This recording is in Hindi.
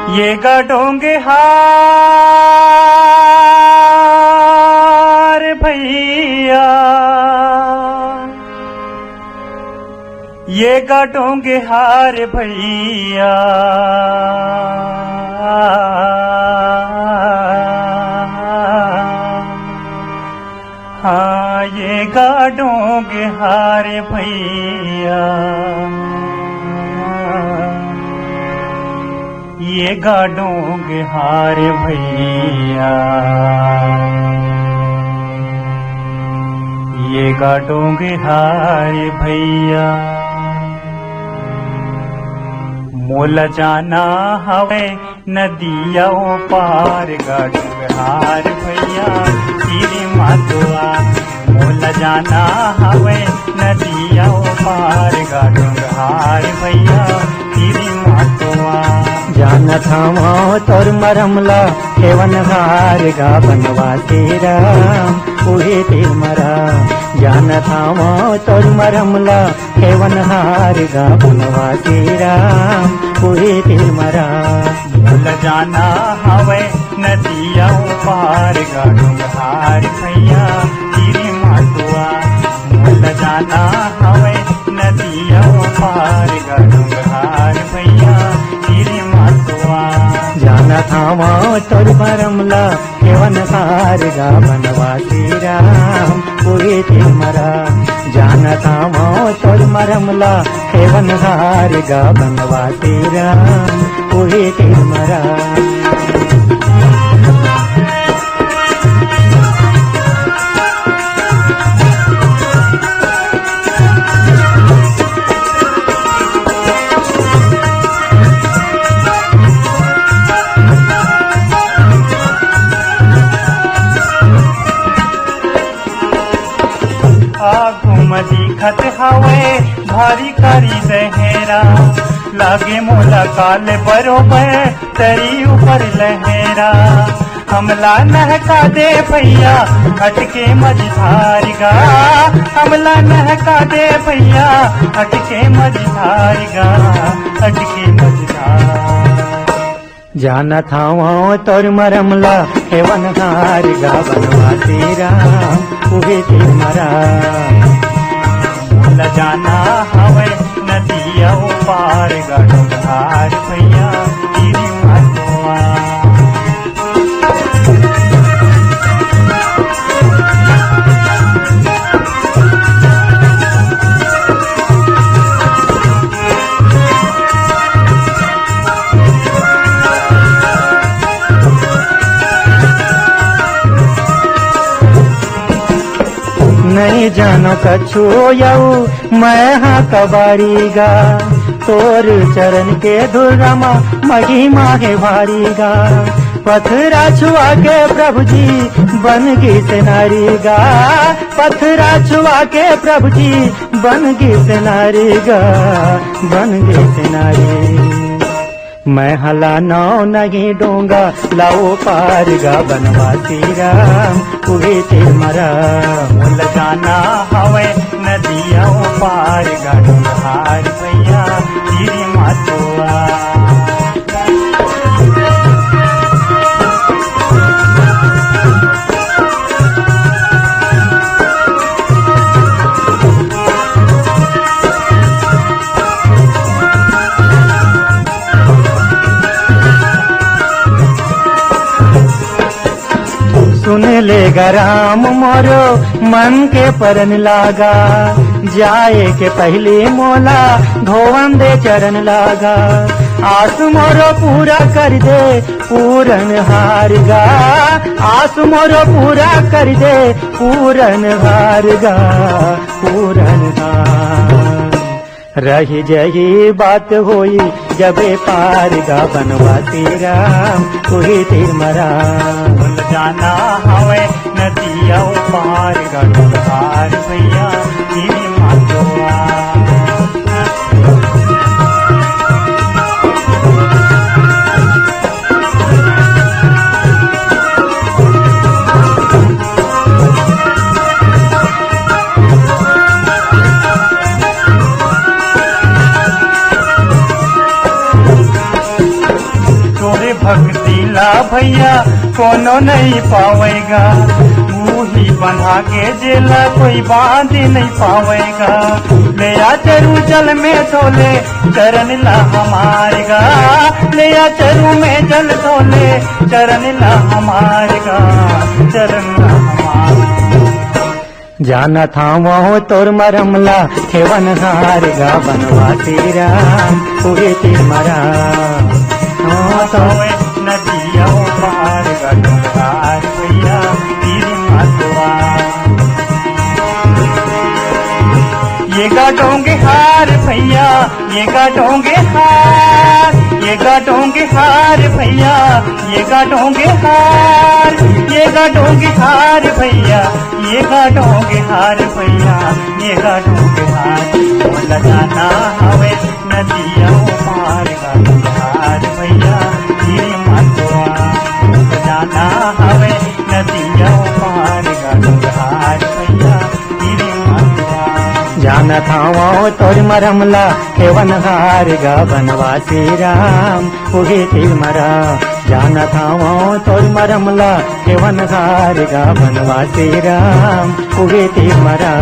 ये गडोंगे हार भैया, ये गडोंगे हार भैया, हाँ ये गडोंगे हार भैया, ये गाडोंगे हार भैया, ये गाडोंगे हार भैया। मोल जाना हवे नदिया पार गाडोंगे हार भैया, तेरी मातुआ मोल जाना हवे नदिया पार गाडोंगे हार भैया, तेरी मातुआ। जानत हवो तोर मरमला हेवन हार गा बनवासी राम उहे तिल मरा। जानत हवो तोर मरमला हेवन हार गा बनवासी राम उहे तिल मरा। मोल जाना हवे नदिया पार गाडोंगे हार भैया, तेरी मातुआ मोल जाना हवे नदिया पार गाडोंगे हार भैया, तेरी मातुआ। जानत हवो तोर मरमला हेवन हार गा बनवासी राम उहे तिल मरा। जानत हवो तोर मरमला हेवन हार गा बनवासी राम उहे तिल मरा। आगुम दिखत हवे भारी करी दहेरा, लागे मोला काल बरोबर तरी ऊपर लहरा। हमला नहका दे भैया हटके मझधार गा, हमला नहका दे भैया हटके मझधार गा, हटके मझधार। जानत हवो तोर मरमला हेवन हार गा बनवासी राम उहे तिल मरा। मोल जाना हवे नदिया पार गाडोंगे हार भैया, तेरी मातुआ। नहीं जानो कछु यऊ मैं हाँ कबाड़ी गा, तोर चरण के धुरमा महिमा है भारी गा। पथरा छुआ के प्रभु जी बन गई से नारी गा, पथरा छुआ के प्रभु जी बन गई से नारी गा, बन गई से नारी। मैं हला नौ नहीं डूंगा लाओ पार गा बनवासी राम उहे तिल मरा। मोल जाना हवे नदिया पार गाडोंगे हार भैया, तेरी मातुआ। सुन लेगा राम मोरो मन के परन लागा, जाए के पहले मोला धोवन दे चरण लागा। आस मोरो पूरा कर दे पूरन हार गा, आस मोरो पूरा कर दे पूरन हार गा, पूरन हार। रही जही बात होई जबे पार गा बनवासी राम उहे तिल मरा। मोल जाना हवे नदिया पार गाडोंगे हार भैया, तेरी मातुआ। भक्ति ला भैया कोनो नहीं पावेगा, बूही बंधा के जेला कोई बांध नहीं पावेगा। ले आ चरू जल में धोले चरण ला हमारेगा, ले आ चरू में जल धोले चरण ला हमारेगा, चरण ला हमारेगा। जाना था वो तोर मरमला खेवन हार गा बनवासी राम पूरे तीर मरा होवे नदिया पार गढ़ार भैया तीर मतवा। ये गाटोंगे हार भैया, ये गाटोंगे हार, ये गाटोंगे हार भैया, ये गाटोंगे हार, ये गाटोंगे हार भैया, ये गाटोंगे हार भैया, ये गाटोंगे हार। मोला जाना हवे नदिया पार गढ़ार भैया तीर मतवा। जाना हवे नदिया पार गढ़ार भैया तीर मतवा। जाना था वो तोर मरमला खेवन हार गा बनवासी राम पूरे तीर मरा। जाना था वो तोर मरमला खेवन हार गा बनवासी राम पूरे तीर मरा।